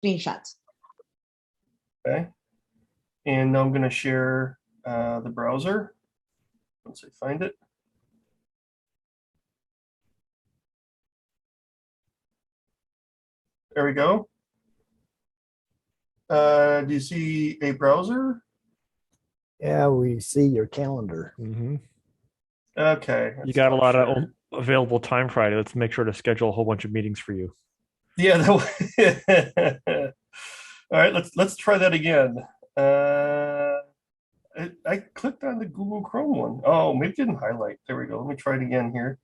screenshot. Okay. And now I'm going to share the browser once I find it. There we go. Do you see a browser? Yeah, we see your calendar. Mm-hmm. Okay. You got a lot of available time Friday. Let's make sure to schedule a whole bunch of meetings for you. Yeah. All right. Let's try that again. I clicked on the Google Chrome one. Oh, maybe it didn't highlight. There we go. Let me try it again here.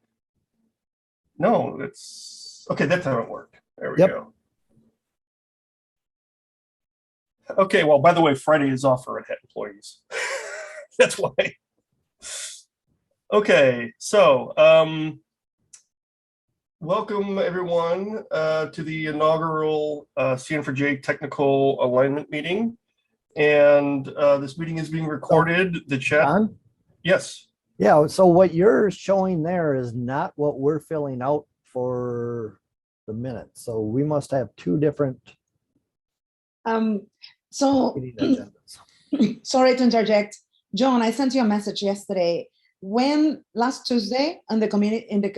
No, it's okay. That time it worked. There we go. Okay, well, by the way, Friday is off for Red Hat employees. That's why. Okay, so welcome everyone to the inaugural CN4J technical alignment meeting. And this meeting is being recorded. The chat. John? Yes. Yeah, so what you're showing there is not what we're filling out for the minutes. So we must have two different meeting agendas. Sorry to interject. John, I sent you a message yesterday. When last Tuesday on the community in the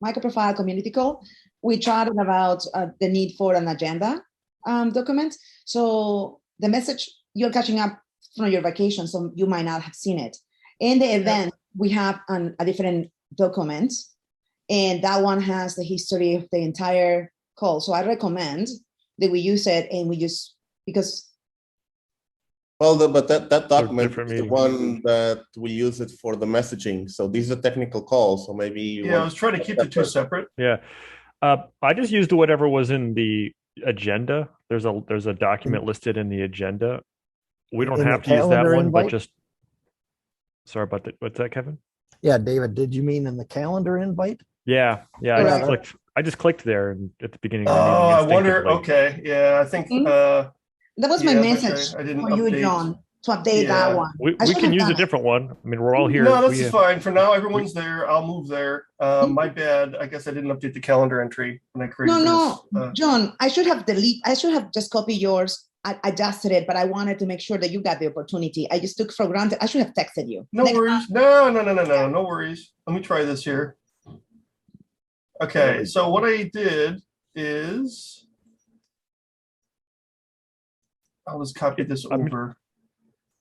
microprofile community call, we chatted about the need for an agenda document. So the message, you're catching up from your vacation, so you might not have seen it. In the event, we have a different document, and that one has the history of the entire call. So I recommend that we use it, and we just because. Well, but that document is the one that we use it for the messaging. So these are technical calls. So maybe yeah, I was trying to keep the two separate. Yeah, I just used whatever was in the agenda. There's a document listed in the agenda. We don't have to use that one, but just sorry about that. What's that, Kevin? Yeah, David, did you mean in the calendar invite? Yeah. I just clicked there and at the beginning of the meeting. I wonder. Okay, yeah, I think that was my message I didn't for update. You, John, to update that one. We can use a different one. I mean, we're all here. No, this is fine. For now, everyone's there. I'll move there. My bad. I guess I didn't update the calendar entry when I created this. John, I should have just copied yours. I adjusted it, but I wanted to make sure that you got the opportunity. I just took for granted. I should have texted you. No worries. No. No worries. Let me try this here. Okay, so what I did is I'll just copy this over.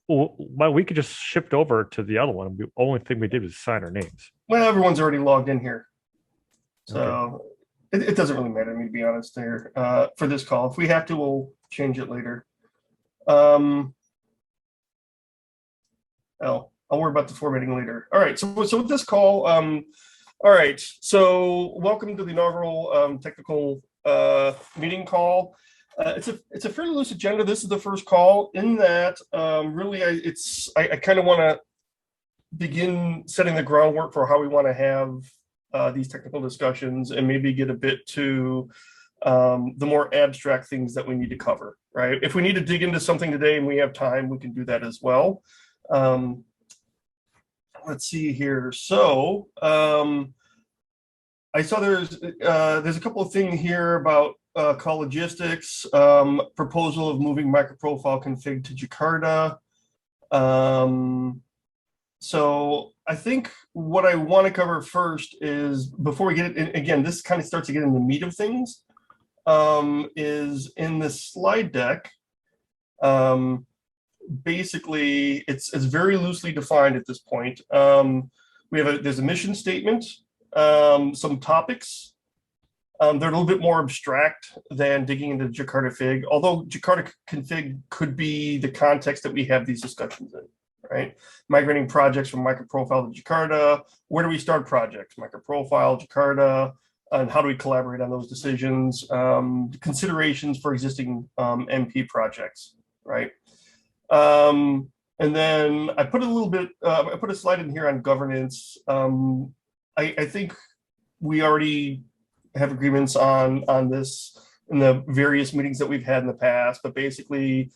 Well, we could just shift over to the other one. The only thing we did was sign our names. Well, everyone's already logged in here. So it doesn't really matter to me, to be honest, there for this call. If we have to, we'll change it later. I'll worry about the formatting later. All right, so with this call, all right, so welcome to the inaugural technical meeting call. It's a fairly loose agenda. This is the first call. In that, really, I kind of want to begin setting the groundwork for how we want to have these technical discussions, and maybe get a bit to the more abstract things that we need to cover. Right? If we need to dig into something today and we have time, we can do that as well. Let's see here. So I saw there's a couple of things here about call logistics, proposal of moving microprofile config to Jakarta. So I think what I want to cover first is, before we get it, again, this kind of starts to get in the meat of things, is in the slide deck. Basically, it's very loosely defined at this point. There's a mission statement, some topics. They're a little bit more abstract than digging into Jakarta Fig, although Jakarta config could be the context that we have these discussions in, right? Migrating projects from microprofile to Jakarta. Where do we start projects? Microprofile, Jakarta, and how do we collaborate on those decisions? Considerations for existing MP projects, right? And then I put I put a slide in here on governance. I think we already have agreements on this in the various meetings that we've had in the past, but basically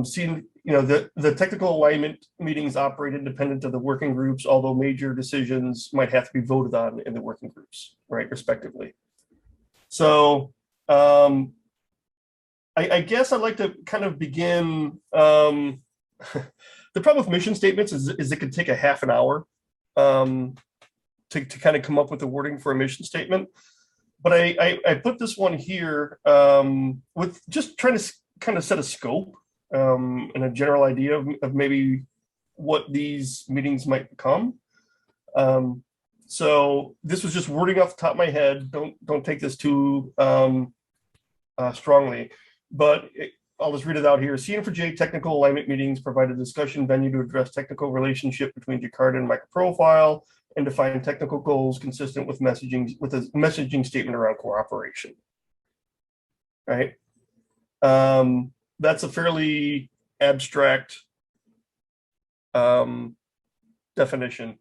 seeing, the technical alignment meetings operate independent of the working groups, although major decisions might have to be voted on in the working groups, right, respectively. So I guess I'd like to kind of begin. The problem with mission statements is it could take a half an hour to kind of come up with the wording for a mission statement. But I put this one here with just trying to kind of set a scope and a general idea of maybe what these meetings might become. So this was just wording off the top of my head. Don't take this too strongly, but I'll just read it out here. CN4J technical alignment meetings provide a discussion venue to address technical relationship between Jakarta and microprofile and define technical goals consistent with messaging, with a messaging statement around cooperation. Right. That's a fairly abstract definition.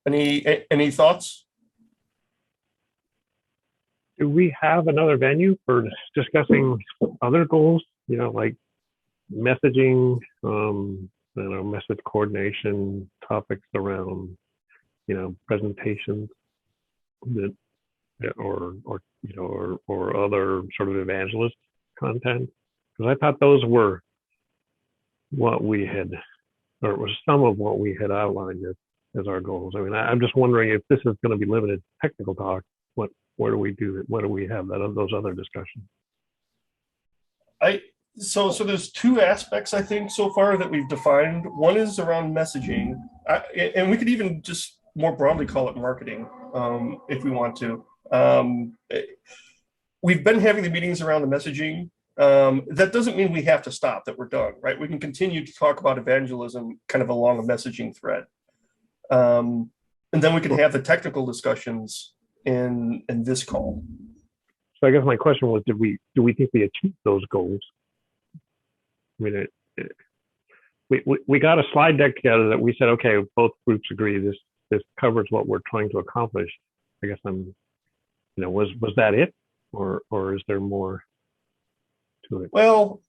Any thoughts? Do we have another venue for discussing other goals? You know, like messaging, message coordination, topics around, presentations, that, or other sort of evangelist content. Because I thought those were what we had, or it was some of what we had outlined as our goals. I mean, I'm just wondering if this is going to be limited to technical talk. Where do we do it? Where do we have those other discussions? So there's two aspects, I think, so far that we've defined. One is around messaging, and we could even just more broadly call it marketing, if we want to. We've been having the meetings around the messaging. That doesn't mean we have to stop, that we're done, right? We can continue to talk about evangelism kind of along a messaging thread. And then we can have the technical discussions in this call. So I guess my question was, do we think we achieved those goals? I mean, we got a slide deck together that we said, okay, both groups agree this covers what we're trying to accomplish. I guess was that it, or is there more to it? Well,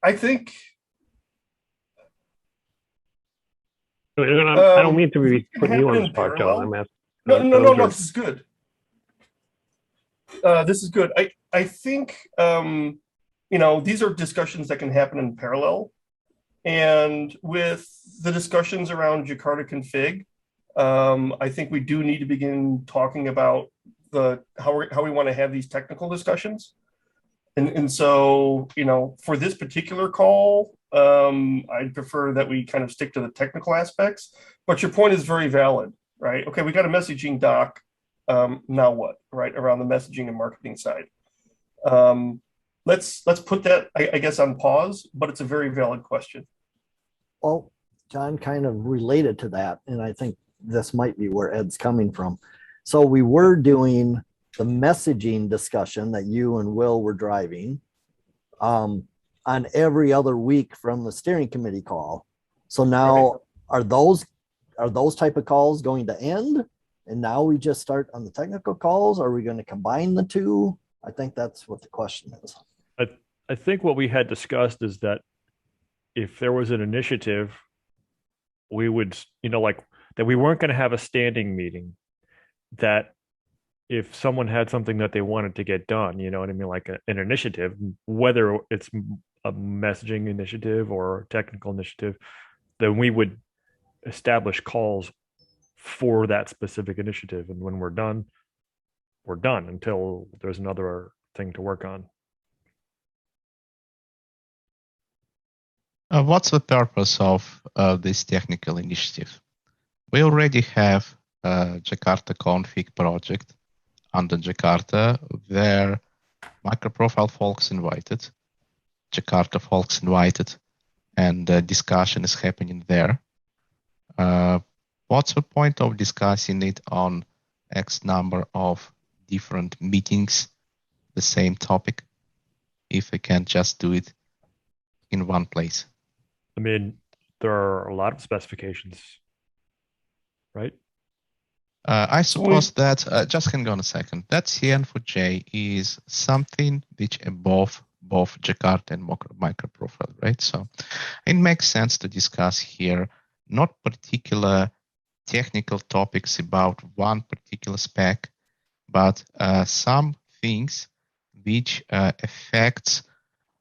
I think I don't mean to be putting you on the spot, John. I'm asking. No, this is good. This is good. I think, these are discussions that can happen in parallel. And with the discussions around Jakarta config, I think we do need to begin talking about how we want to have these technical discussions. And so, for this particular call, I'd prefer that we kind of stick to the technical aspects. But your point is very valid. Right. Okay. We got a messaging doc. Now what? Right. Around the messaging and marketing side. Let's put that, I guess, on pause. But it's a very valid question. Well, John, kind of related to that, and I think this might be where Ed's coming from. So we were doing the messaging discussion that you and Will were driving on every other week from the steering committee call. So now are those type of calls going to end? And now we just start on the technical calls? Are we going to combine the two? I think that's what the question is. I think what we had discussed is that if there was an initiative, we would, that we weren't going to have a standing meeting, that if someone had something that they wanted to get done, you know what I mean? Like an initiative, whether it's a messaging initiative or a technical initiative, then we would establish calls for that specific initiative, and when we're done until there's another thing to work on. What's the purpose of this technical initiative? We already have a Jakarta config project under Jakarta where microprofile folks invited, Jakarta folks invited, and discussion is happening there. What's the point of discussing it on X number of different meetings, the same topic, if we can just do it in one place? I mean, there are a lot of specifications, right? I suppose that, just hang on a second, that CN4J is something which above both Jakarta and microprofile, right? So it makes sense to discuss here not particular technical topics about one particular spec, but some things which affects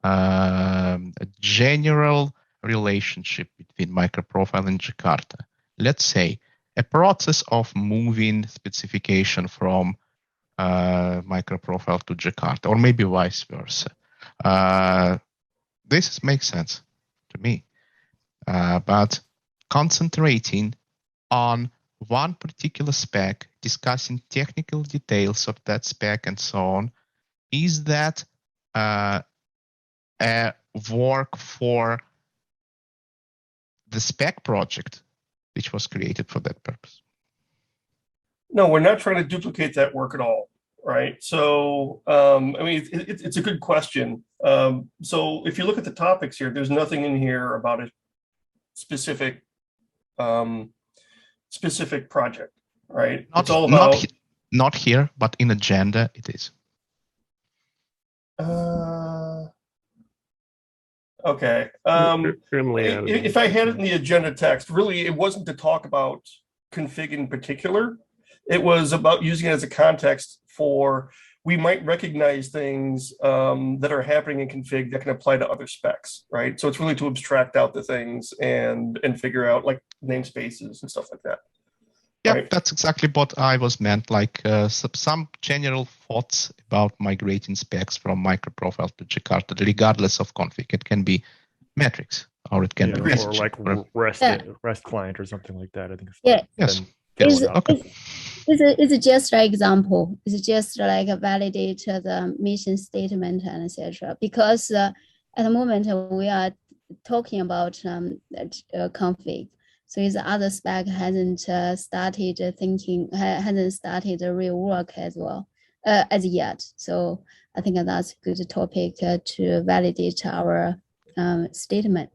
a general relationship between microprofile and Jakarta. Let's say a process of moving specification from microprofile to Jakarta, or maybe vice versa. This makes sense to me. But concentrating on one particular spec, discussing technical details of that spec and so on, is that a work for the spec project which was created for that purpose? No, we're not trying to duplicate that work at all, right? So, I mean, it's a good question. So if you look at the topics here, there's nothing in here about a specific specific project, right? It's all about not here, but in agenda it is. Okay. If I had it in the agenda text, really, it wasn't to talk about config in particular. It was about using it as a context for, we might recognize things that are happening in config that can apply to other specs, right? So it's really to abstract out the things and figure out like namespaces and stuff like that. Yeah, right? That's exactly what I was meant, like some general thoughts about migrating specs from microprofile to Jakarta, regardless of config. It can be metrics, or it can be or like REST client or something like that. I think. Yeah. Yes. It's just an example. It's just like validate the mission statement and etc. Because at the moment we are talking about config. So the other spec hasn't started thinking, hasn't started the real work as well as yet. So I think that's a good topic to validate our statement.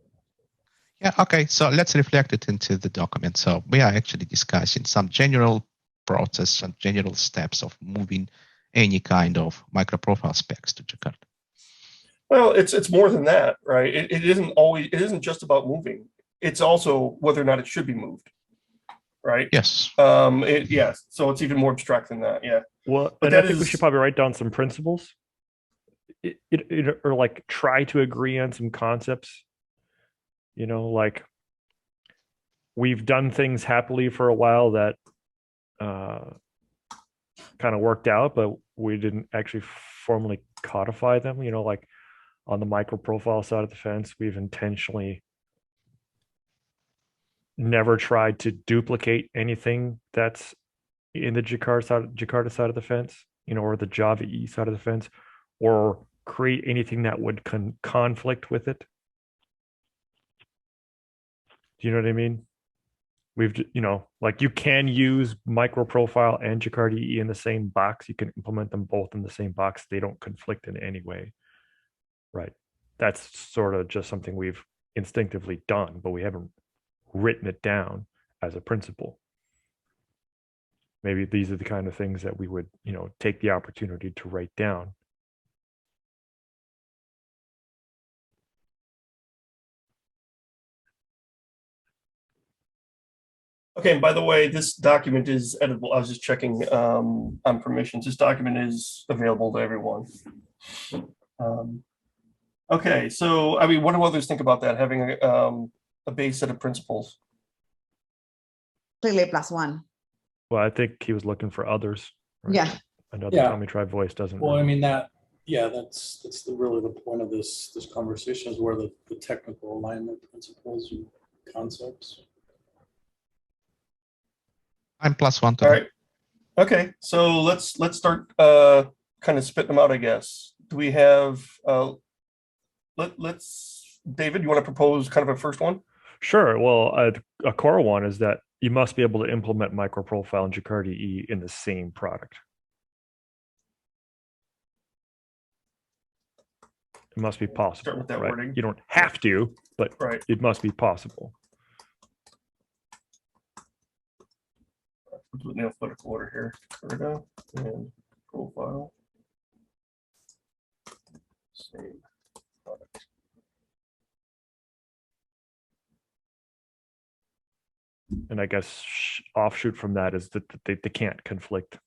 Yeah, okay, so let's reflect it into the document. So we are actually discussing some general process, some general steps of moving any kind of microprofile specs to Jakarta. Well, it's more than that, right? It isn't just about moving. It's also whether or not it should be moved, right? Yes. Yes. So it's even more abstract than that. Yeah. Well, but I think we should probably write down some principles, or like try to agree on some concepts. You know, like we've done things happily for a while that kind of worked out, but we didn't actually formally codify them. You know, like on the microprofile side of the fence, we've intentionally never tried to duplicate anything that's in the Jakarta side of the fence, you know, or the Java EE side of the fence, or create anything that would conflict with it. Do you know what I mean? We've, you know, like you can use microprofile and Jakarta EE in the same box. You can implement them both in the same box. They don't conflict in any way, right? That's sort of just something we've instinctively done, but we haven't written it down as a principle. Maybe these are the kind of things that we would, you know, take the opportunity to write down. Okay, and by the way, this document is editable. I was just checking on permissions. This document is available to everyone. Okay, so I mean, what do others think about that? Having a base set of principles. Clearly +1. Well, I think he was looking for others. Right? Yeah. Another Tommy Try voice doesn't. Well, I mean that's really the point of this conversation is where the technical alignment principles and concepts. I'm +1 to All right. Okay, so let's start kind of spitting them out, I guess. Do we have let's David, you want to propose kind of a first one? Sure. Well, a core one is that you must be able to implement microprofile and Jakarta EE in the same product. It must be possible. Start with that right? wording. You don't have to, but it must be possible. Do it in alphabetical order here. Jakarta and profile. Same product. And I guess offshoot from that is that they can't conflict.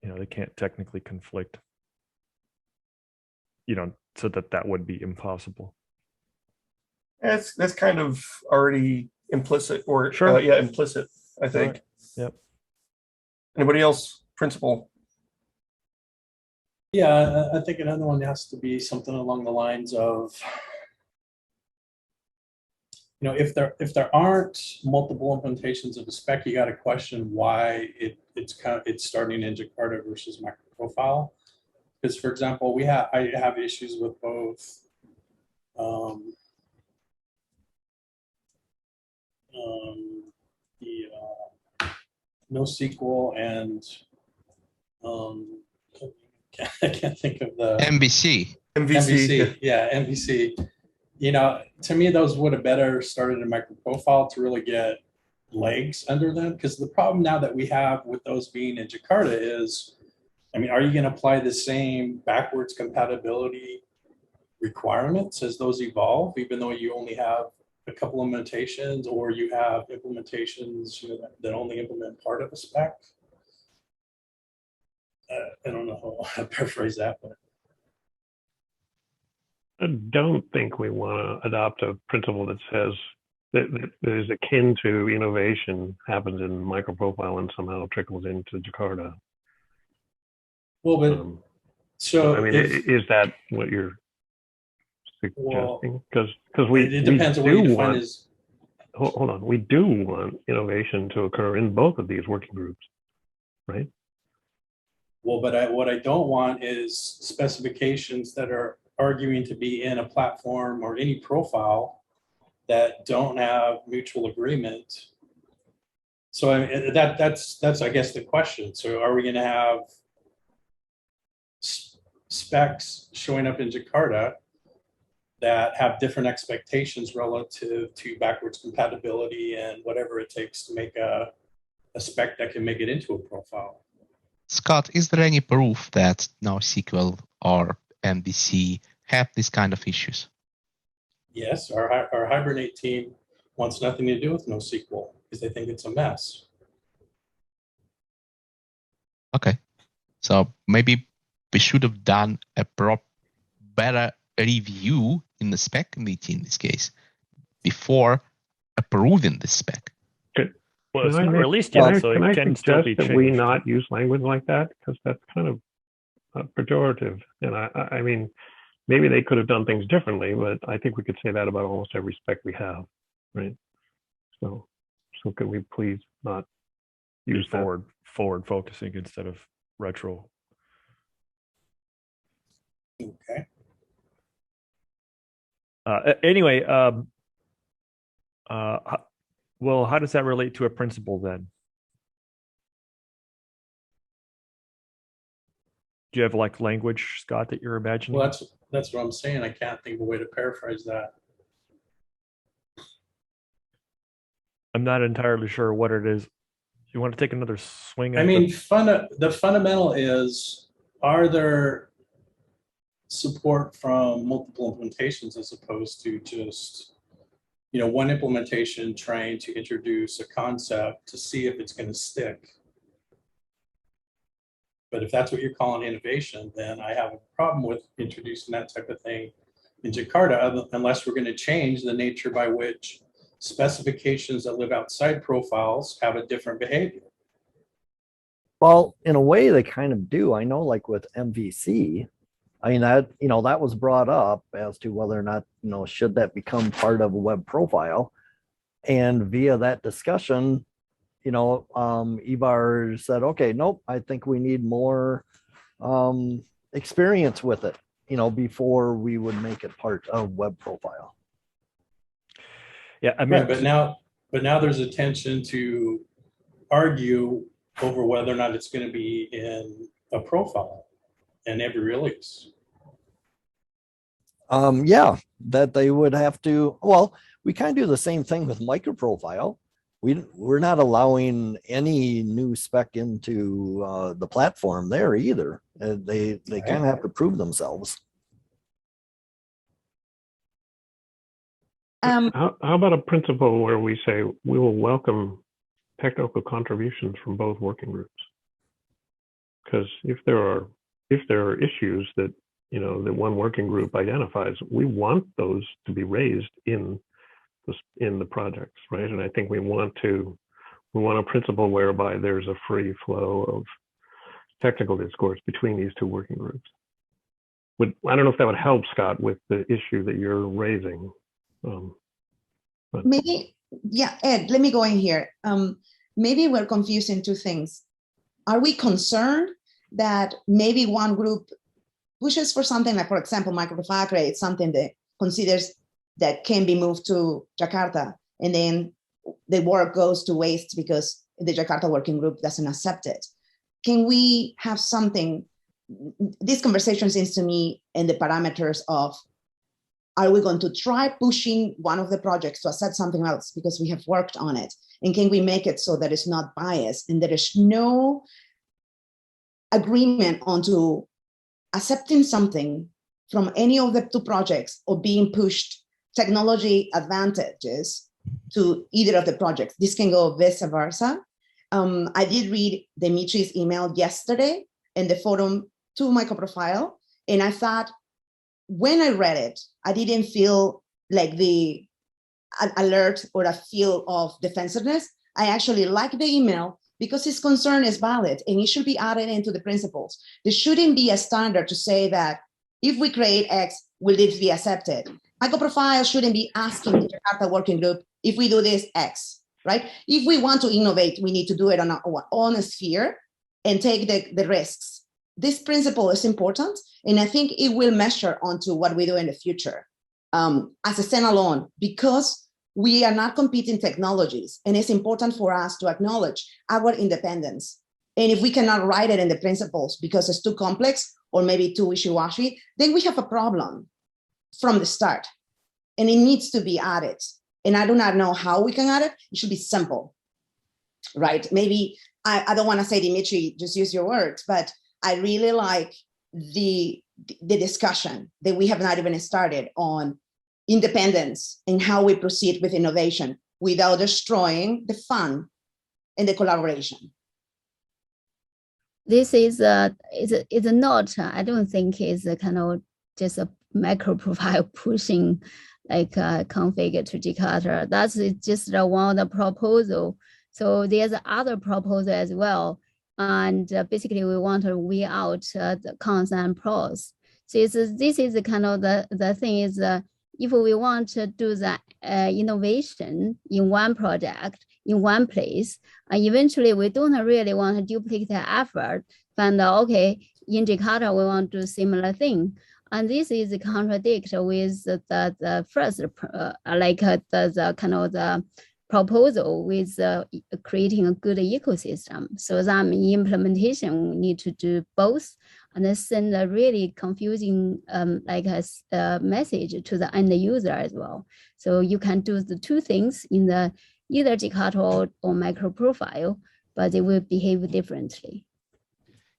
they can't technically conflict, so that would be impossible. That's kind of already implicit, or Sure. implicit, I think. Right. Yep. Anybody else? Principal? Yeah, I think another one has to be something along the lines of, if there aren't multiple implementations of a spec, you got to question why it's starting in Jakarta versus microprofile. Because, for example, I have issues with both the NoSQL and I can't think of the MVC. MVC. Yeah, MVC. To me, those would have better started in microprofile to really get legs under them. Because the problem now that we have with those being in Jakarta is, are you going to apply the same backwards compatibility requirements as those evolve, even though you only have a couple implementations, or you have implementations that only implement part of a spec? I don't know how to paraphrase that, but I don't think we want to adopt a principle that says that is akin to innovation happens in microprofile and somehow trickles into Jakarta. Well, but is that what you're suggesting? Because it depends on what you define as. Hold on, we do want innovation to occur in both of these working groups, right? Well, but what I don't want is specifications that are arguing to be in a platform or any profile that don't have mutual agreement. So that's I guess the question. So are we going to have specs showing up in Jakarta that have different expectations relative to backwards compatibility and whatever it takes to make a spec that can make it into a profile? Scott, is there any proof that NoSQL or MVC have this kind of issues? Yes, our Hibernate team wants nothing to do with NoSQL because they think it's a mess. Okay, so maybe we should have done a better review in the spec committee in this case before approving the spec. Well, it's not released yet, so it can still be changed. That we not use language like that, because that's kind of pejorative. And I mean, maybe they could have done things differently, but I think we could say that about almost every spec we have, right? So could we please not use forward focusing instead of retro? Okay. Anyway, well, how does that relate to a principle then? Do you have like language, Scott, that you're imagining? Well, that's what I'm saying. I can't think of a way to paraphrase that. I'm not entirely sure what it is. You want to take another swing at the fundamental is, are there support from multiple implementations as opposed to just one implementation trying to introduce a concept to see if it's going to stick? But if that's what you're calling innovation, then I have a problem with introducing that type of thing in Jakarta, unless we're going to change the nature by which specifications that live outside profiles have a different behavior. Well, in a way they kind of do. I know, like with MVC, I mean, that was brought up as to whether or not, should that become part of a web profile. And via that discussion, Ibar said, okay, nope, I think we need more experience with it, before we would make it part of web profile. Yeah, I mean, right, but now there's a tension to argue over whether or not it's going to be in a profile in every release. Yeah, that they would have to. Well, we kind of do the same thing with microprofile. We're not allowing any new spec into the platform there either. They kind of have to prove themselves. How about a principle where we say we will welcome technical contributions from both working groups? because if there are issues that that one working group identifies, we want those to be raised in the projects, right? And I think we want a principle whereby there's a free flow of technical discourse between these two working groups. I don't know if that would help, Scott, with the issue that you're raising. Maybe, yeah, Ed, let me go in here. Maybe we're confusing two things. Are we concerned that maybe one group pushes for something like, for example, microprofile creates something that considers that can be moved to Jakarta, and then the work goes to waste because the Jakarta working group doesn't accept it? Can we have something? This conversation seems to me in the parameters of, are we going to try pushing one of the projects to accept something else because we have worked on it? And can we make it so that it's not biased and there is no agreement onto accepting something from any of the two projects or being pushed technology advantages to either of the projects? This can go vice versa. I did read Dimitri's email yesterday in the forum to Microprofile, and I thought, when I read it, I didn't feel like the alert or a feel of defensiveness. I actually like the email because his concern is valid and it should be added into the principles. There shouldn't be a standard to say that if we create X, will this be accepted? Microprofile shouldn't be asking the Jakarta working group, if we do this, X, right? If we want to innovate, we need to do it on a sphere and take the risks. This principle is important, and I think it will measure onto what we do in the future as a standalone, because we are not competing technologies, and it's important for us to acknowledge our independence. And if we cannot write it in the principles because it's too complex or maybe too wishy-washy, then we have a problem from the start, and it needs to be added. And I do not know how we can add it. It should be simple, right? Maybe, I don't want to say, Dimitri, just use your words, but I really like the discussion that we have not even started on independence and how we proceed with innovation without destroying the fun and the collaboration. This is not, I don't think it's a kind of just a macro profile pushing like config to Jakarta. That's just one of the proposal. So there's other proposal as well. And basically we want to weigh out the cons and pros. So this is kind of the thing is, if we want to do the innovation in one project, in one place, eventually we don't really want to duplicate the effort, but okay, in Jakarta, we want to do similar thing. And this is contradict with the first, the kind of the proposal with creating a good ecosystem. So that in implementation, we need to do both and then send a really confusing message to the end user as well. So you can do the two things in the either Jakarta or micro profile, but they will behave differently.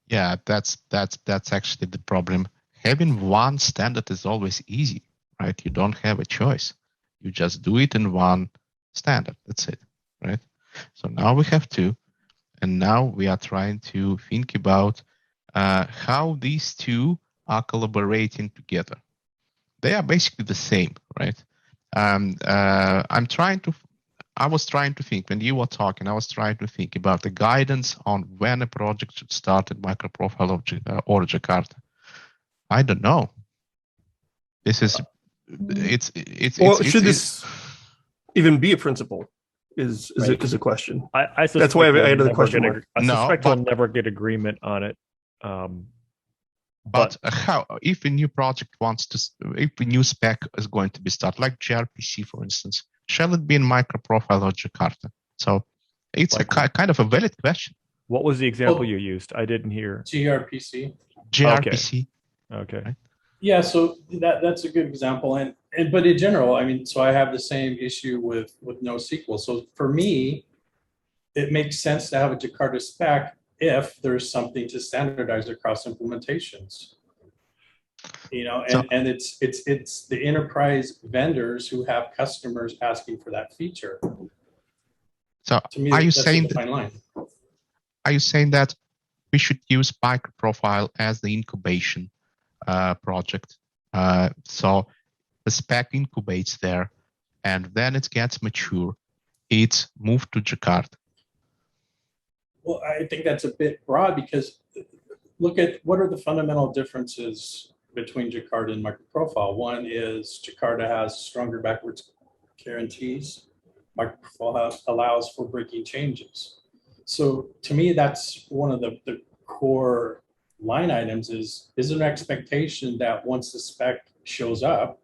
Yeah, that's actually the problem. Having one standard is always easy, right? You don't have a choice. You just do it in one standard. That's it, right? So now we have two, and now we are trying to think about how these two are collaborating together. They are basically the same, right? I was trying to think, when you were talking, I was trying to think about the guidance on when a project should start in microprofile or Jakarta. I don't know. This is, should this even be a principle? Is a question. I That's why I added the question mark. I suspect we'll never get agreement on it. But how, if a new project if a new spec is going to be started, like gRPC, for instance, shall it be in microprofile or Jakarta? So it's kind of a valid question. What was the example you used? I didn't hear. gRPC. gRPC. Okay. Right? Yeah, so that's a good example. But in general, I mean, so I have the same issue with NoSQL. So for me, it makes sense to have a Jakarta spec if there's something to standardize across implementations. And it's the enterprise vendors who have customers asking for that feature. So to me, are you that's saying a defined line. Are you saying that we should use microprofile as the incubation project. So the spec incubates there, and then it gets mature. It's moved to Jakarta. Well, I think that's a bit broad because look at what are the fundamental differences between Jakarta and microprofile. One is Jakarta has stronger backwards guarantees. Microprofile allows for breaking changes. So to me, that's one of the core line items is an expectation that once the spec shows up,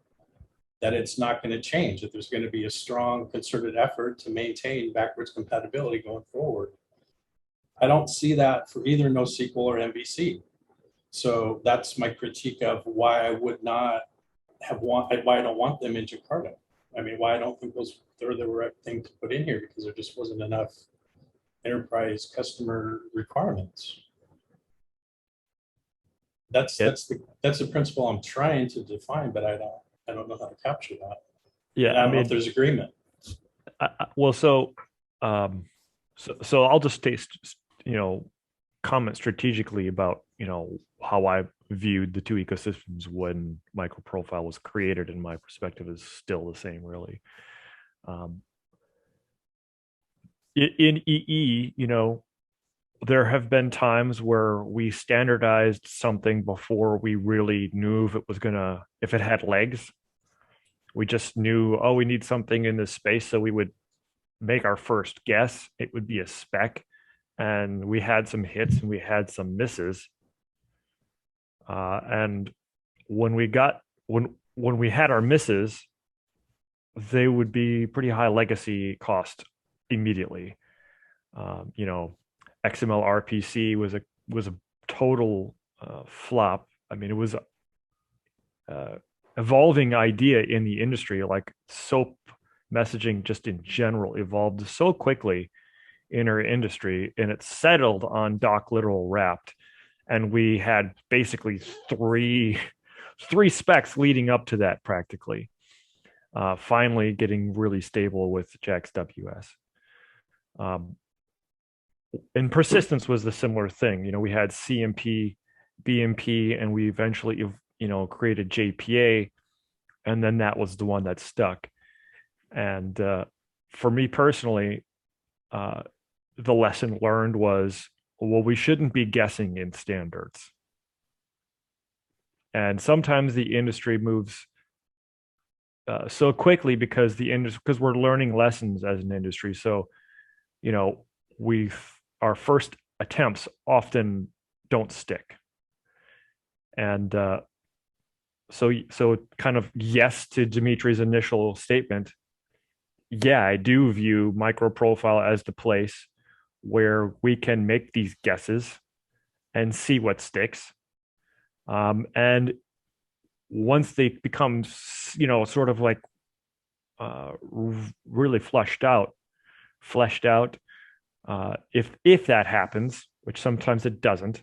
that it's not going to change, that there's going to be a strong concerted effort to maintain backwards compatibility going forward. I don't see that for either NoSQL or MVC. So that's my critique of why I would not why I don't want them in Jakarta. I mean, why I don't think they're the right thing to put in here, because there just wasn't enough enterprise customer requirements. That's the principle I'm trying to define, but I don't know how to capture that. Yeah, and I don't know if there's agreement. So I'll just comment strategically about how I viewed the two ecosystems when microprofile was created, and my perspective is still the same, really. In EE, there have been times where we standardized something before we really knew if it had legs. We just knew, oh, we need something in this space, so we would make our first guess. It would be a spec, and we had some hits and we had some misses. And when we had our misses, they would be pretty high legacy cost immediately. XML RPC was a total flop. I mean, it was a evolving idea in the industry. Like SOAP messaging just in general evolved so quickly in our industry, and it settled on doc literal wrapped. And we had basically three specs leading up to that, practically. Finally getting really stable with JAX-WS. And persistence was the similar thing. We had CMP, BMP, and we eventually, created JPA, and then that was the one that stuck. And for me personally, the lesson learned was, well, we shouldn't be guessing in standards. And sometimes the industry moves so quickly because we're learning lessons as an industry. So, our first attempts often don't stick. And so kind of yes to Dimitri's initial statement. Yeah, I do view microprofile as the place where we can make these guesses and see what sticks. And once they become, sort of like really fleshed out, if that happens, which sometimes it doesn't,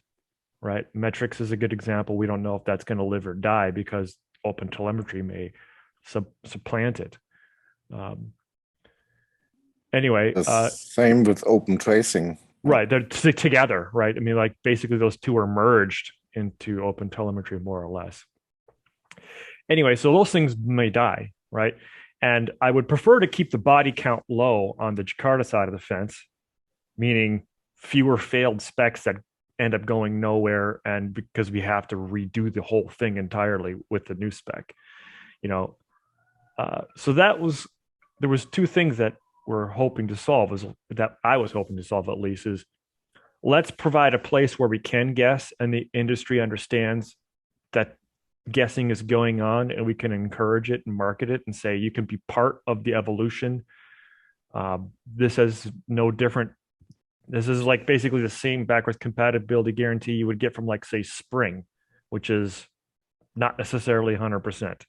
right? Metrics is a good example. We don't know if that's going to live or die because open telemetry may supplant it. Anyway, same with open tracing. Right, they're together, right? I mean, like basically those two are merged into open telemetry more or less. Anyway, so those things may die, right? And I would prefer to keep the body count low on the Jakarta side of the fence, meaning fewer failed specs that end up going nowhere, and because we have to redo the whole thing entirely with the new spec, so there was two things that we're hoping to solve, I was hoping to solve at least, is let's provide a place where we can guess and the industry understands that guessing is going on, and we can encourage it and market it and say you can be part of the evolution. This is no different. This is like basically the same backwards compatibility guarantee you would get from, like, say, Spring, which is not necessarily 100%.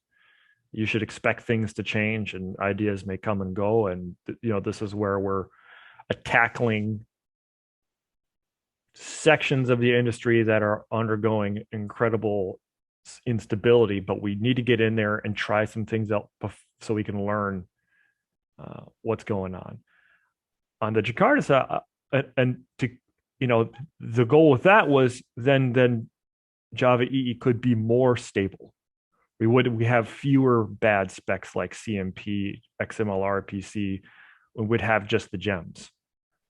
You should expect things to change and ideas may come and go. And, this is where we're tackling sections of the industry that are undergoing incredible instability, but we need to get in there and try some things out so we can learn what's going on. On the Jakarta side, and to the goal with that was then Java EE could be more stable. We have fewer bad specs like CMP, XML RPC. We would have just the gems,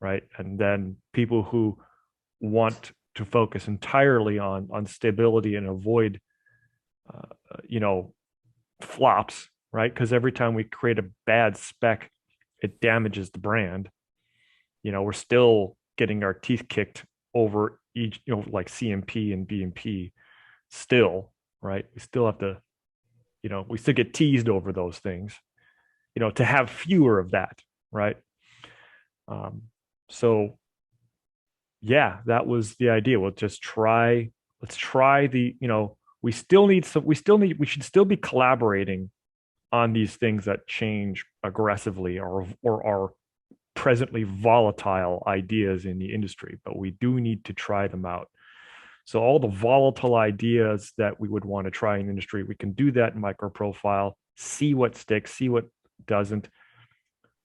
right? And then people who want to focus entirely on stability and avoid, flops, right? Because every time we create a bad spec, it damages the brand. We're still getting our teeth kicked over each, like CMP and BMP still, right? We still have to, we still get teased over those things, to have fewer of that, right? So yeah, that was the idea. Let's try the, we should still be collaborating on these things that change aggressively or are presently volatile ideas in the industry, but we do need to try them out. So all the volatile ideas that we would want to try in industry, we can do that in microprofile, see what sticks, see what doesn't.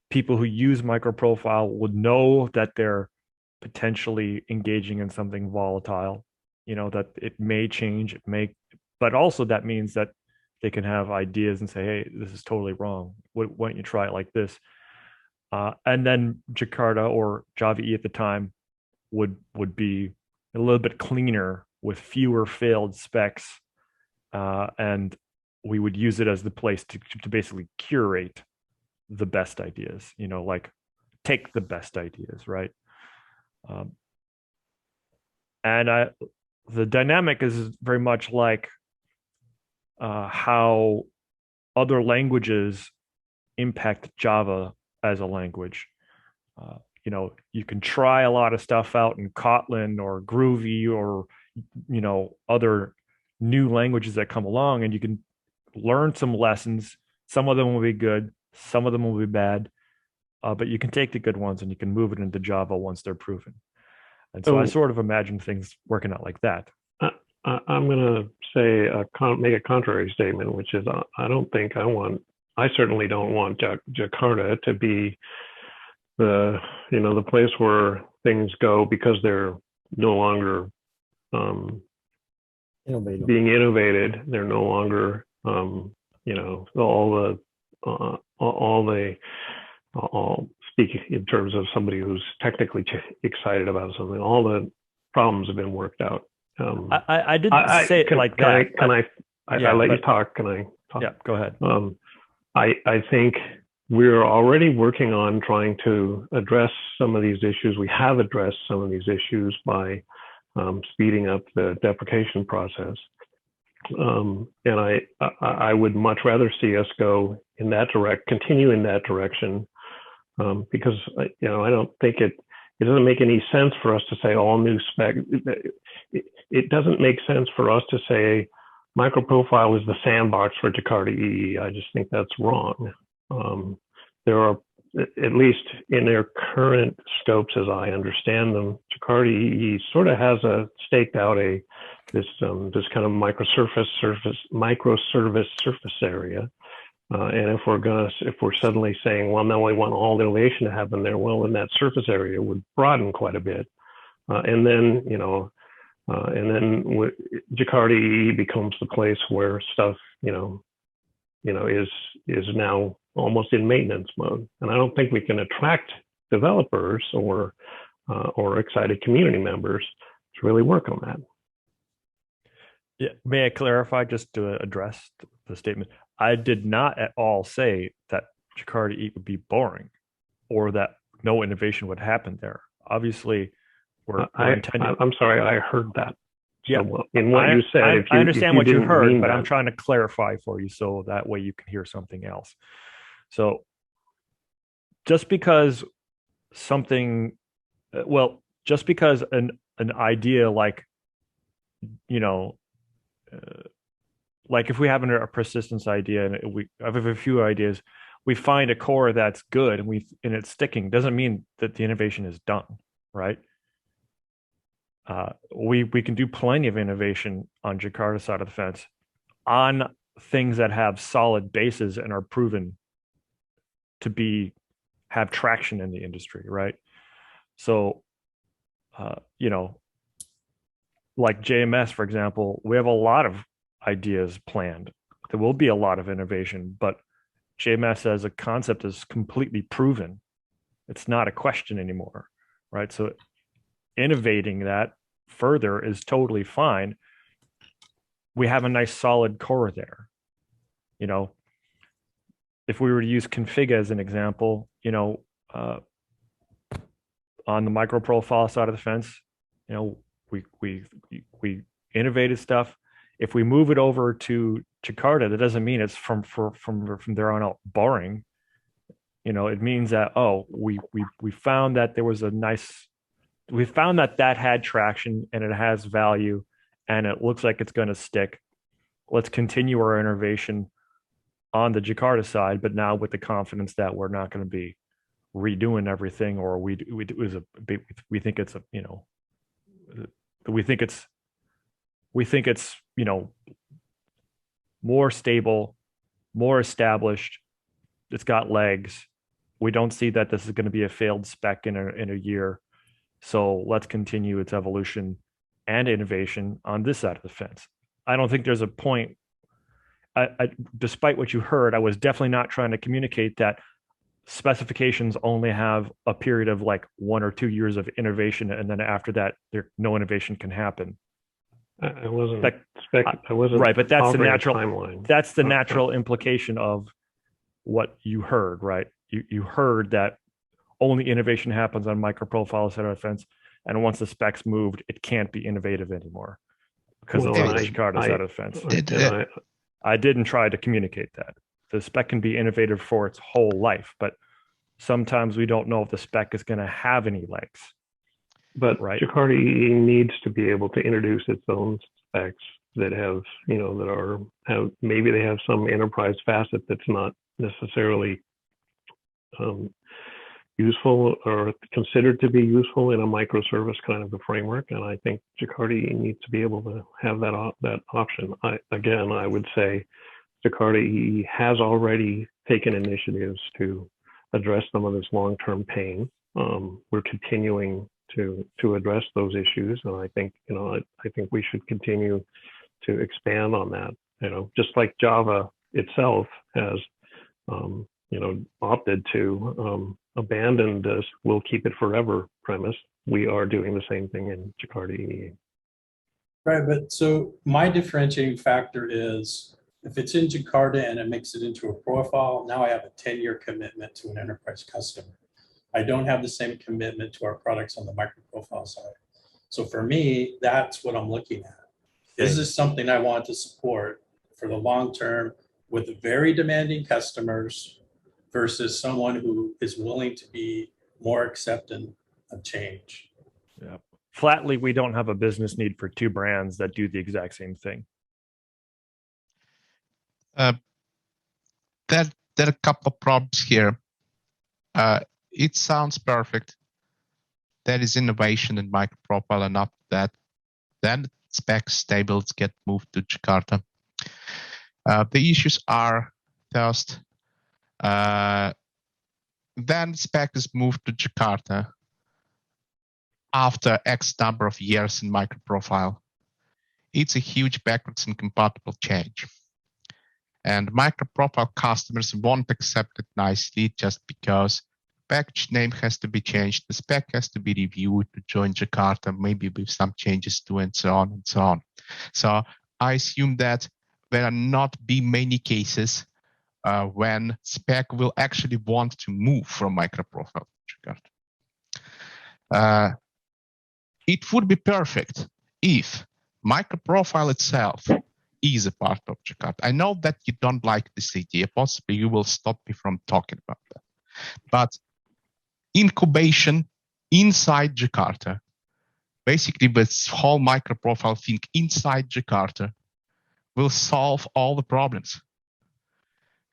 People who use microprofile would know that they're potentially engaging in something volatile, that it may change, but also that means that they can have ideas and say, hey, this is totally wrong. Why don't you try it like this? And then Jakarta or Java E at the time would be a little bit cleaner with fewer failed specs, and we would use it as the place to basically curate the best ideas, like take the best ideas, right? And the dynamic is very much like how other languages impact Java as a language. You can try a lot of stuff out in Kotlin or Groovy or, other new languages that come along, and you can learn some lessons. Some of them will be good, some of them will be bad, but you can take the good ones and you can move it into Java once they're proven. And so I sort of imagine things working out like that. I'm going to say, make a contrary statement, which is I certainly don't want Jakarta to be the place where things go because they're no longer being innovated. They're no longer, speaking in terms of somebody who's technically excited about something, all the problems have been worked out. I didn't say it like that. I let you talk. Can I talk? Yeah, go ahead. I think we're already working on trying to address some of these issues. We have addressed some of these issues by speeding up the deprecation process. And I would much rather see us go in that continue in that direction, because I don't think it doesn't make any sense for us to say all new spec. It doesn't make sense for us to say microprofile is the sandbox for Jakarta EE. I just think that's wrong. There are, at least in their current scopes as I understand them, Jakarta EE sort of has staked out this kind of microservice surface area. And if we're suddenly saying, well, no, we want all innovation to happen there, well, then that surface area would broaden quite a bit. And then Jakarta EE becomes the place where stuff, is now almost in maintenance mode. And I don't think we can attract developers or excited community members to really work on that. Yeah, may I clarify just to address the statement? I did not at all say that Jakarta EE would be boring or that no innovation would happen there. Obviously, we're intending. I'm sorry, I heard that. Yeah, so, in what you said, I understand what you heard, but I'm trying to clarify for you so that way you can hear something else. So, just because something, just because an idea like, like if we have a persistence idea and we have a few ideas, we find a core that's good and it's sticking, doesn't mean that the innovation is done, right? We can do plenty of innovation on Jakarta's side of the fence on things that have solid bases and are proven to have traction in the industry, right? So like JMS, for example, we have a lot of ideas planned. There will be a lot of innovation, but JMS as a concept is completely proven. It's not a question anymore, right? So innovating that further is totally fine. We have a nice solid core there. If we were to use config as an example, on the micro profile side of the fence, we innovated stuff. If we move it over to Jakarta, that doesn't mean it's from there on out boring. It means that we found that there was we found that had traction and it has value and it looks like it's going to stick. Let's continue our innovation on the Jakarta side, but now with the confidence that we're not going to be redoing everything, or we think it's more stable, more established. It's got legs. We don't see that this is going to be a failed spec in a year. So let's continue its evolution and innovation on this side of the fence. I don't think there's a point. Despite what you heard, I was definitely not trying to communicate that specifications only have a period of like 1 or 2 years of innovation, and then after that, no innovation can happen. I wasn't right, but that's the natural timeline. That's the natural implication of what you heard, right? You heard that only innovation happens on microprofile side of the fence, and once the specs moved, it can't be innovative anymore because it's on the Jakarta side of the fence. I didn't try to communicate that. The spec can be innovative for its whole life, but sometimes we don't know if the spec is going to have any legs. But right? Jakarta EE needs to be able to introduce its own specs that have, maybe they have some enterprise facet that's not necessarily useful or considered to be useful in a microservice kind of a framework. And I think Jakarta EE needs to be able to have that option. I would say Jakarta EE has already taken initiatives to address some of this long-term pain. We're continuing to address those issues, and I think we should continue to expand on that. Just like Java itself has opted to abandon this "we'll keep it forever" premise. We are doing the same thing in Jakarta EE. Right, but so my differentiating factor is if it's in Jakarta and it makes it into a profile, now I have a 10-year commitment to an enterprise customer. I don't have the same commitment to our products on the microprofile side. So for me, that's what I'm looking at. Is this something I want to support for the long term with very demanding customers versus someone who is willing to be more accepting of change? Yeah. Flatly, we don't have a business need for two brands that do the exact same thing. There are a couple of problems here. It sounds perfect. There is innovation in microprofile, and after that, then specs tables get moved to Jakarta. The issues are first, then spec is moved to Jakarta after X number of years in microprofile. It's a huge backwards incompatible change. And microprofile customers won't accept it nicely just because package name has to be changed, the spec has to be reviewed to join Jakarta, maybe with some changes too, and so on and so on. So I assume that there are not be many cases when spec will actually want to move from microprofile to Jakarta. It would be perfect if microprofile itself is a part of Jakarta. I know that you don't like this idea. Possibly you will stop me from talking about that. But incubation inside Jakarta, basically this whole microprofile thing inside Jakarta, will solve all the problems.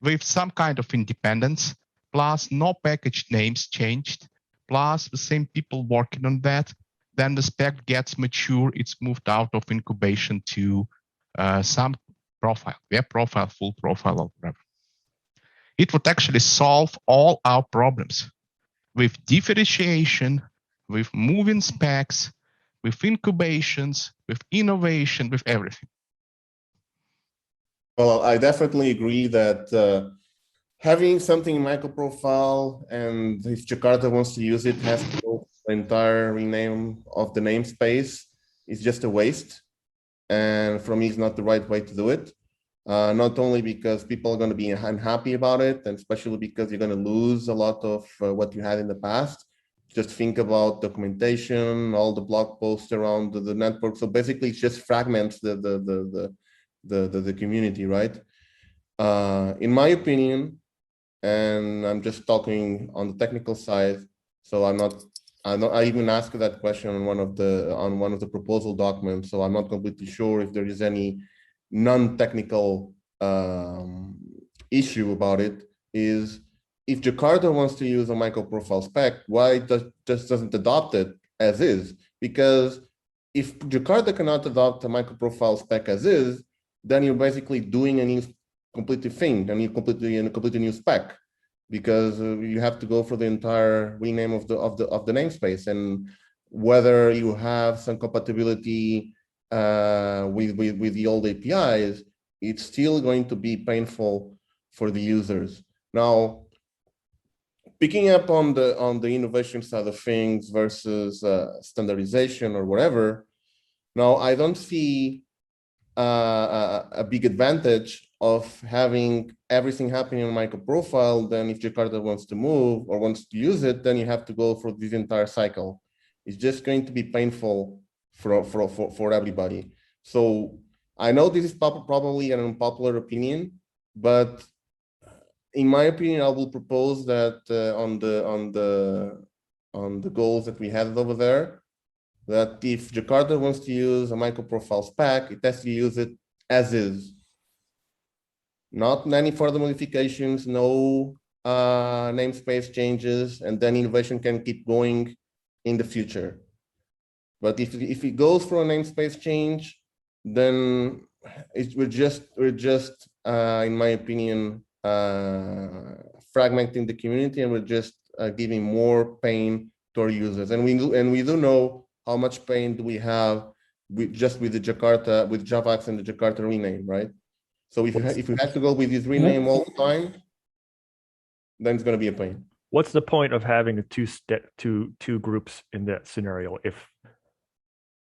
With some kind of independence, plus no package names changed, plus the same people working on that, then the spec gets mature, it's moved out of incubation to some profile, web profile, full profile, or whatever. It would actually solve all our problems with differentiation with moving specs, with incubations, with innovation, with everything. Well, I definitely agree that having something in microprofile, and if Jakarta wants to use it, has to go the entire rename of the namespace is just a waste. And for me, it's not the right way to do it. Not only because people are going to be unhappy about it, and especially because you're going to lose a lot of what you had in the past. Just think about documentation, all the blog posts around the network. So basically, it just fragments the community, right? In my opinion, and I'm just talking on the technical side, so I even asked that question on one of the proposal documents. So I'm not completely sure if there is any non-technical issue about it. Is if Jakarta wants to use a microprofile spec, why just doesn't adopt it as is? Because if Jakarta cannot adopt a microprofile spec as is, then you're basically doing a new completely thing, a completely new spec, because you have to go for the entire rename of the namespace, and whether you have some compatibility with the old APIs, it's still going to be painful for the users. Now, picking up on the innovation side of things versus standardization or whatever, now I don't see a big advantage of having everything happening on microprofile. Then if Jakarta wants to move or wants to use it, then you have to go for this entire cycle. It's just going to be painful for everybody. So I know this is probably an unpopular opinion, but in my opinion, I will propose that on the goals that we had over there, that if Jakarta wants to use a microprofile spec, it has to use it as is. Not any further modifications, no namespace changes, and then innovation can keep going in the future. But if it goes for a namespace change, then we're just in my opinion, fragmenting the community, and we're just giving more pain to our users. And we do know how much pain do we have with the Jakarta, with Javax and the Jakarta rename, right? So if you have to go with this rename all the time, then it's going to be a pain. What's the point of having two groups in that scenario?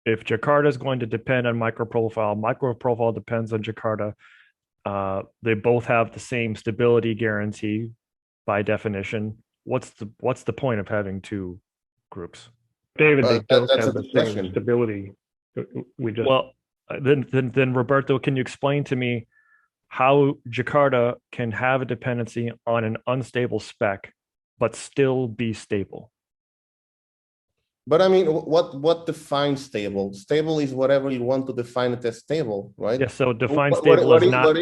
If Jakarta is going to depend on microprofile depends on Jakarta. They both have the same stability guarantee by definition. What's the point of having two groups? David, they don't have the same stability. Then Roberto, can you explain to me how Jakarta can have a dependency on an unstable spec but still be stable? But I mean, what defines stable? Stable is whatever you want to define it as stable, right? Yeah. So define stable as not.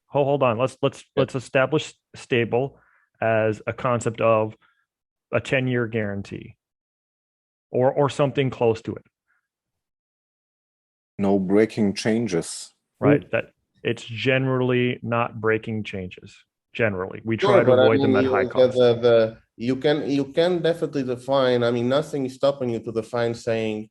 Hold on. Let's establish stable as a concept of a 10-year guarantee, or something close to it. No breaking changes. Right. That it's generally not breaking changes. Generally, we try to avoid them at high cost. You can definitely define. I mean, nothing is stopping you to define saying,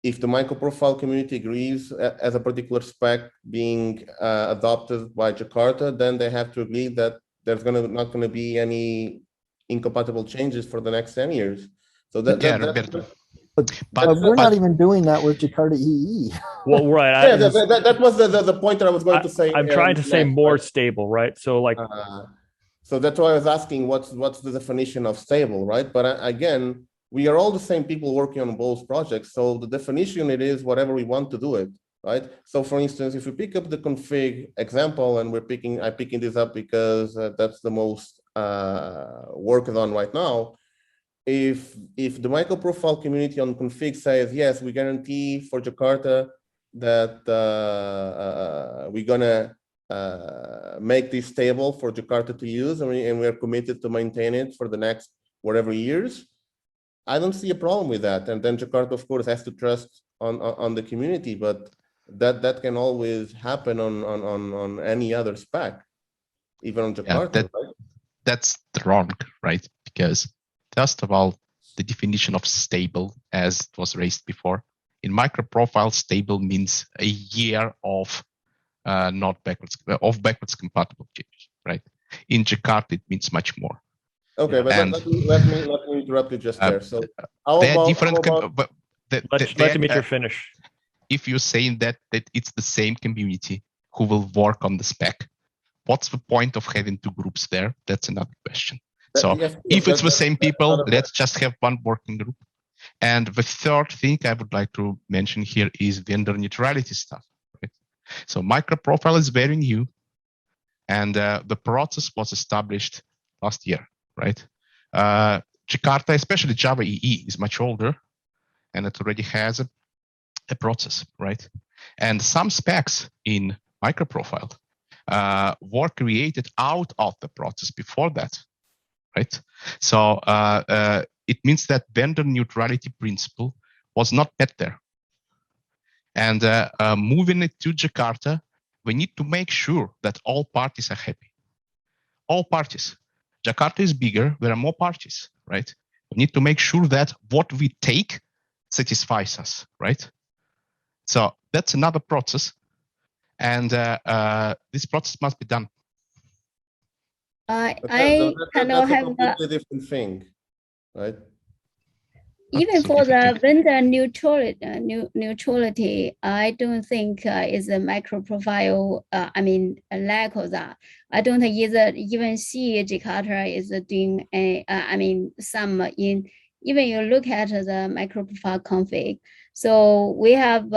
if the microprofile community agrees as a particular spec being adopted by Jakarta, then they have to agree that there's not going to be any incompatible changes for the next 10 years. So Roberto. But we're not even doing that with Jakarta EE. Well, right. That was the point that I was going to say. I'm trying to say more stable, right? So like. So that's why I was asking, what's the definition of stable, right? But again, we are all the same people working on both projects. So the definition, it is whatever we want to do it, right? So for instance, if we pick up the config example, and I'm picking this up because that's the most worked on right now. If the microprofile community on config says, yes, we guarantee for Jakarta that we're gonna make this stable for Jakarta to use, and we are committed to maintain it for the next whatever years, I don't see a problem with that. And then Jakarta, of course, has to trust on the community, but that can always happen on any other spec, even on Jakarta. That's wrong, right? Because first of all, the definition of stable as it was raised before. In microprofile, stable means a year of not backwards compatible changes, right? In Jakarta, it means much more. Okay, but let me interrupt you just there. So they are different. But let Dimitri finish. If you're saying that it's the same community who will work on the spec, what's the point of having two groups there? That's another question. So if it's the same people, let's just have one working group. And the third thing I would like to mention here is vendor neutrality stuff. Right? So microprofile is very new, and the process was established last year, right? Jakarta, especially Java EE, is much older, and it already has a process, right? And some specs in microprofile were created out of the process before that, right? So it means that vendor neutrality principle was not met there. And moving it to Jakarta, we need to make sure that all parties are happy. All parties. Jakarta is bigger, there are more parties, right? We need to make sure that what we take satisfies us, right? So that's another process. And this process must be done. That's I cannot have a completely different thing, right? Even for the vendor neutrality, I don't think is a microprofile. I mean, a lack of that. I don't even see Jakarta is doing a. I mean, some in even you look at the microprofile config. So we have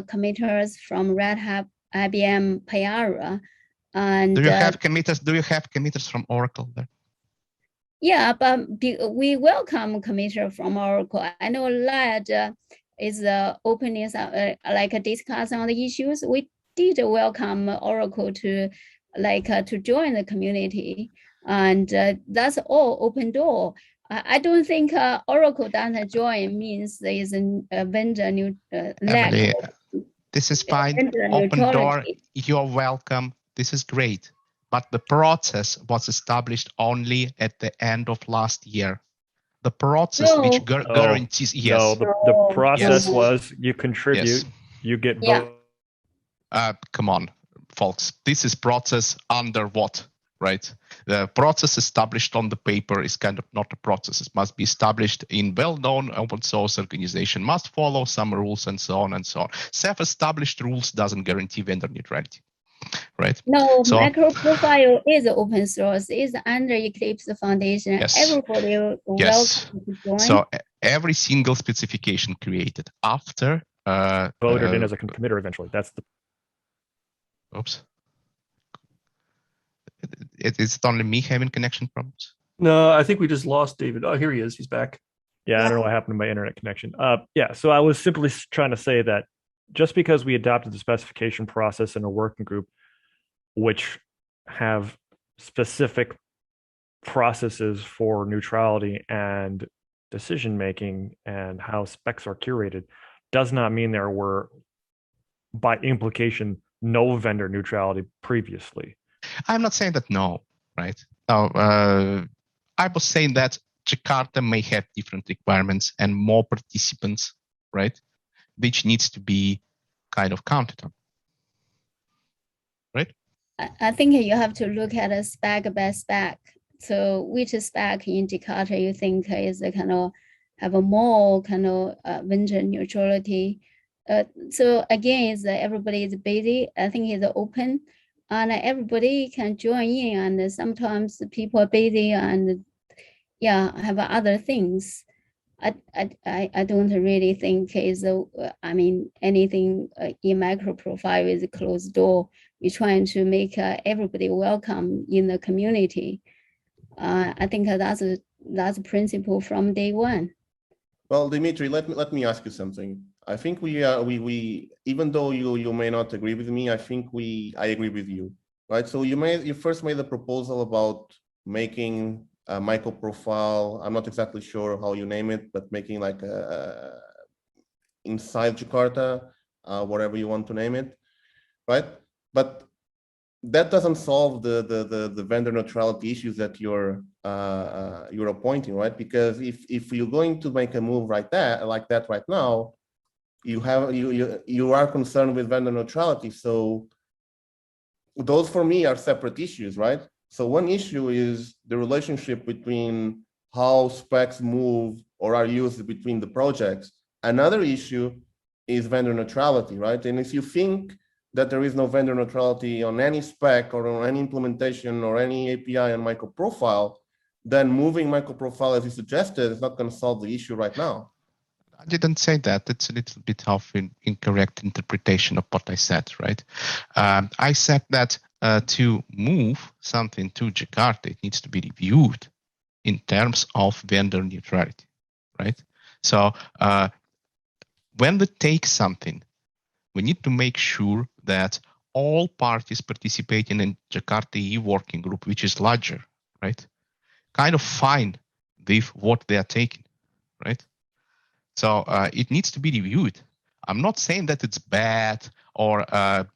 committers from Red Hat, IBM, Payara, and do you have committers? Do you have committers from Oracle there? Yeah, but we welcome committer from Oracle. I know Lad is opening like a discuss on the issues. We did welcome Oracle to join the community, and that's all open door. I don't think Oracle doesn't join means there is a vendor new Emily, this is fine. Open door. You're welcome. This is great. But the process was established only at the end of last year. The process which guarantees, yes. No, the process was you contribute, you get vote. Come on, folks. This is process under what, right? The process established on the paper is kind of not a process. It must be established in well-known open source organization, must follow some rules and so on and so on. Self-established rules doesn't guarantee vendor neutrality. Right. No, so, microprofile is open source, is under Eclipse Foundation. Yes. Everybody welcome to join. So every single specification created after voted in as a committer eventually. That's the. Oops. Is it only me having connection problems? No, I think we just lost David. Oh, here he is. He's back. Yeah, I don't know what happened to my internet connection. Yeah, so I was simply trying to say that just because we adopted the specification process in a working group, which have specific processes for neutrality and decision making and how specs are curated, does not mean there were, by implication, no vendor neutrality previously. I'm not saying that no, right? No, I was saying that Jakarta may have different requirements and more participants, right? Which needs to be kind of counted on, right? I think you have to look at a spec by spec. So which spec in Jakarta you think is kind of have a more kind of vendor neutrality? So again, everybody is busy. I think it's open, and everybody can join in. And sometimes people are busy and have other things. I don't really think is I mean anything in microprofile is a closed door. We're trying to make everybody welcome in the community. I think that's a principle from day one. Well, Dimitri, let me ask you something. I think we even though you may not agree with me, I think I agree with you, right? So you first made the proposal about making a microprofile. I'm not exactly sure how you name it, but making like inside Jakarta, whatever you want to name it, right? But that doesn't solve the vendor neutrality issues that you're pointing, right? Because if you're going to make a move like that right now, you are concerned with vendor neutrality. So those for me are separate issues, right? So one issue is the relationship between how specs move or are used between the projects. Another issue is vendor neutrality, right? And if you think that there is no vendor neutrality on any spec or on any implementation or any API on microprofile, then moving microprofile as you suggested is not going to solve the issue right now. I didn't say that. It's a little bit of an incorrect interpretation of what I said, right? I said that to move something to Jakarta, it needs to be reviewed in terms of vendor neutrality, right? So when we take something, we need to make sure that all parties participating in Jakarta EU working group, which is larger, right, kind of fine with what they are taking, right? So it needs to be reviewed. I'm not saying that it's bad or,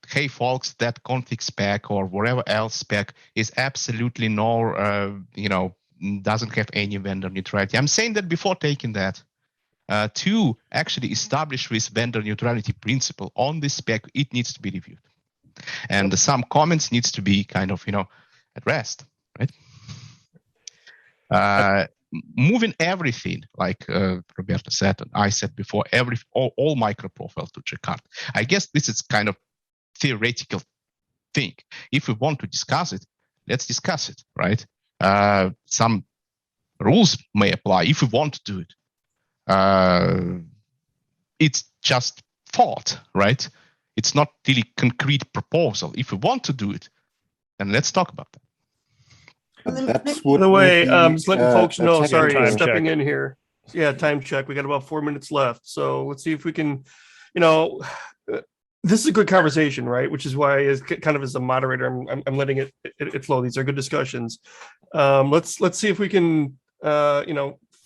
hey, folks, that config spec or whatever else spec is absolutely no, doesn't have any vendor neutrality. I'm saying that before taking that, to actually establish this vendor neutrality principle on this spec, it needs to be reviewed. And some comments needs to be kind of, addressed, right? Moving everything, like Roberto said, and I said before, all microprofile to Jakarta. I guess this is kind of theoretical thing. If we want to discuss it, let's discuss it, right? Some rules may apply if we want to do it. It's just thought, right? It's not really concrete proposal. If we want to do it, then let's talk about that. By the way, just letting folks know, sorry, stepping check. in here. Yeah, time check. We got about 4 minutes left. So let's see if we can, this is a good conversation, right? Which is why, as kind of as a moderator, I'm letting it flow. These are good discussions. Let's see if we can,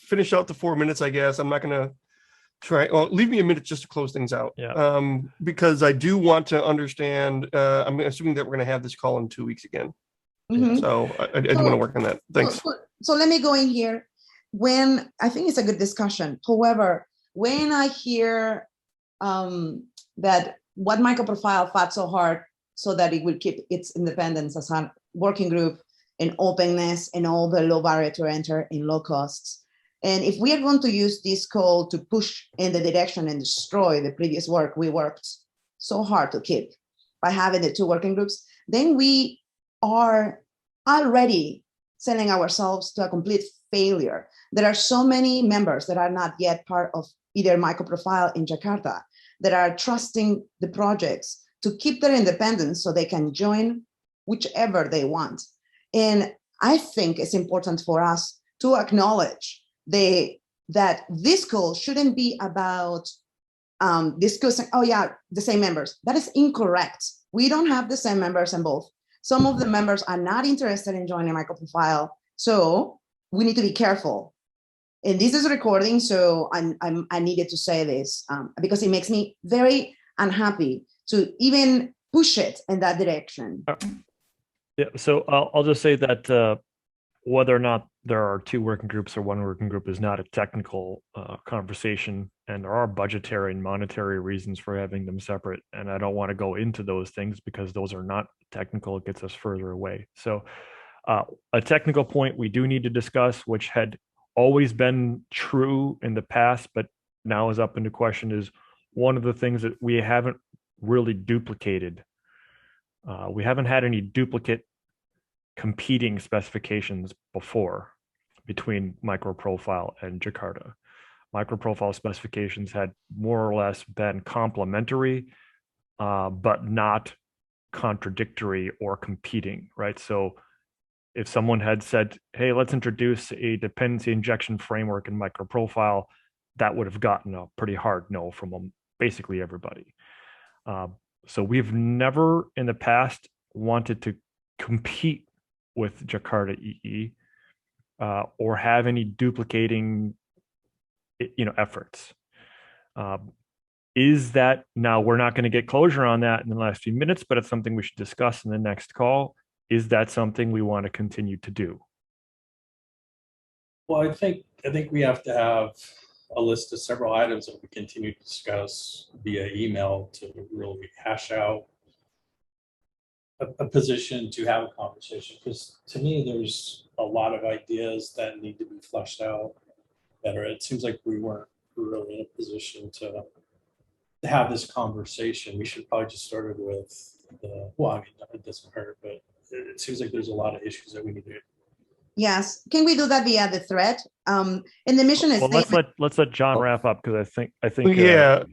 finish out the 4 minutes, I guess. I'm not going to try. Well, leave me a minute just to close things out. Yeah. Because I do want to understand, I'm assuming that we're going to have this call in 2 weeks again. Mhm. So I do want to work on that. Thanks. So let me go in here. When I think it's a good discussion. However, when I hear that what microprofile fought so hard so that it would keep its independence as a working group and openness and all the low barrier to enter in low costs. And if we are going to use this call to push in the direction and destroy the previous work we worked so hard to keep by having the two working groups, then we are already sending ourselves to a complete failure. There are so many members that are not yet part of either microprofile in Jakarta that are trusting the projects to keep their independence so they can join whichever they want. And I think it's important for us to acknowledge that this call shouldn't be about discussing, the same members. That is incorrect. We don't have the same members in both. Some of the members are not interested in joining microprofile, so we need to be careful. And this is a recording, so I needed to say this because it makes me very unhappy to even push it in that direction. Yeah, so I'll just say that whether or not there are two working groups or one working group is not a technical conversation, and there are budgetary and monetary reasons for having them separate. And I don't want to go into those things because those are not technical. It gets us further away. So a technical point we do need to discuss, which had always been true in the past, but now is up into question, is one of the things that we haven't really duplicated. We haven't had any duplicate competing specifications before between microprofile and Jakarta. Microprofile specifications had more or less been complementary, but not contradictory or competing, right? So if someone had said, hey, let's introduce a dependency injection framework in microprofile, that would have gotten a pretty hard no from basically everybody. So we've never in the past wanted to compete with Jakarta EE or have any duplicating efforts. is that now we're not going to get closure on that in the last few minutes, but it's something we should discuss in the next call. Is that something we want to continue to do? Well, I think we have to have a list of several items that we continue to discuss via email to really hash out a position to have a conversation. Because to me, there's a lot of ideas that need to be fleshed out better. It seems like we weren't really in a position to have this conversation. We should probably just started with well, I mean, it doesn't hurt, but it seems like there's a lot of issues that we need to. Yes, can we do that via the thread? And the mission is. Well, let's let John wrap up, because I think yeah.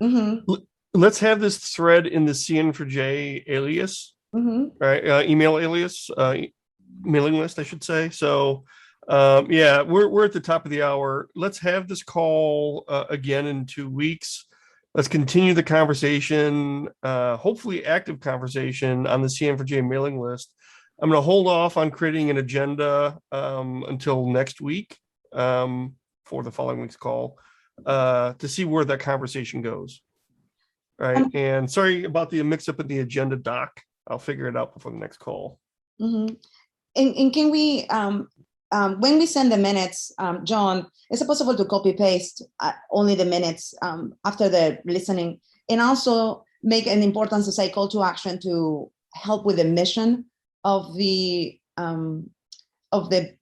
Mm-hmm. Let's have this thread in the CN4J alias, right? Email alias, mailing list, I should say. So, yeah, we're at the top of the hour. Let's have this call again in 2 weeks. Let's continue the conversation, hopefully active conversation on the CN4J mailing list. I'm going to hold off on creating an agenda until next week for the following week's call to see where that conversation goes. Right. And sorry about the mix up in the agenda doc. I'll figure it out before the next call. And can we, when we send the minutes, John, is it possible to copy paste only the minutes after the listening, and also make an importance to say call to action to help with the mission of the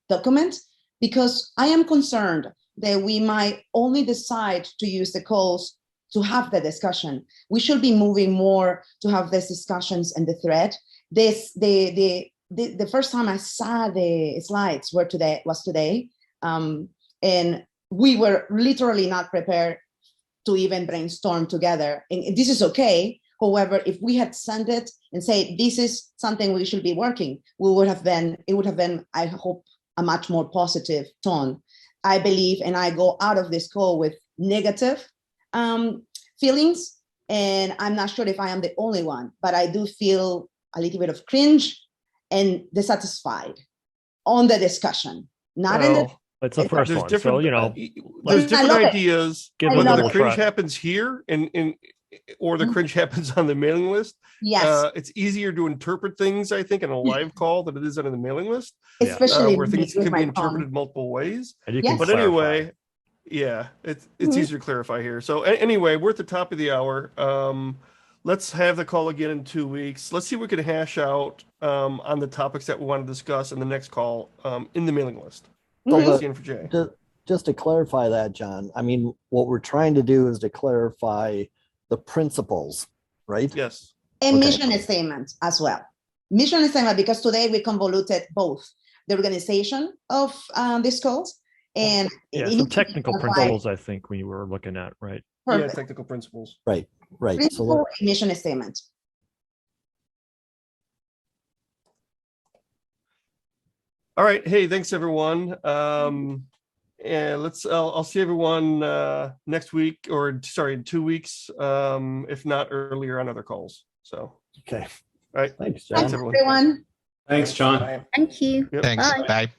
document, because I am concerned that we might only decide to use the calls to have the discussion. We should be moving more to have these discussions in the thread. The first time I saw the slides was today, and we were literally not prepared to even brainstorm together. And this is okay. However, if we had sent it and say this is something we should be working, it would have been, I hope, a much more positive tone. I believe, and I go out of this call with negative feelings, and I'm not sure if I am the only one, but I do feel a little bit of cringe and dissatisfied on the discussion. It's the first one, so there's different ideas. Whether the cringe try. happens here or the cringe happens on the mailing list. Yes, it's easier to interpret things, I think, in a live call than it is on the mailing list, especially where things can be interpreted multiple ways. Yes. But anyway, yeah, it's easier to clarify here. So anyway, we're at the top of the hour. Let's have the call again in 2 weeks. Let's see what we can hash out on the topics that we want to discuss in the next call in the mailing list. Just to clarify that, John, I mean, what we're trying to do is to clarify the principles, right? Yes. And mission statement as well. Mission statement, because today we convoluted both the organization of these calls and some technical principles, I think we were looking at, right? Perfect. Yeah, technical principles. Right. Principle, mission statement. All right. Hey, thanks everyone. And I'll see everyone next week, or sorry, in 2 weeks, if not earlier on other calls. So, okay. All right. Thanks, John. Thanks, everyone. Thanks, John. Thank you. Yep. Thanks. Bye. Bye.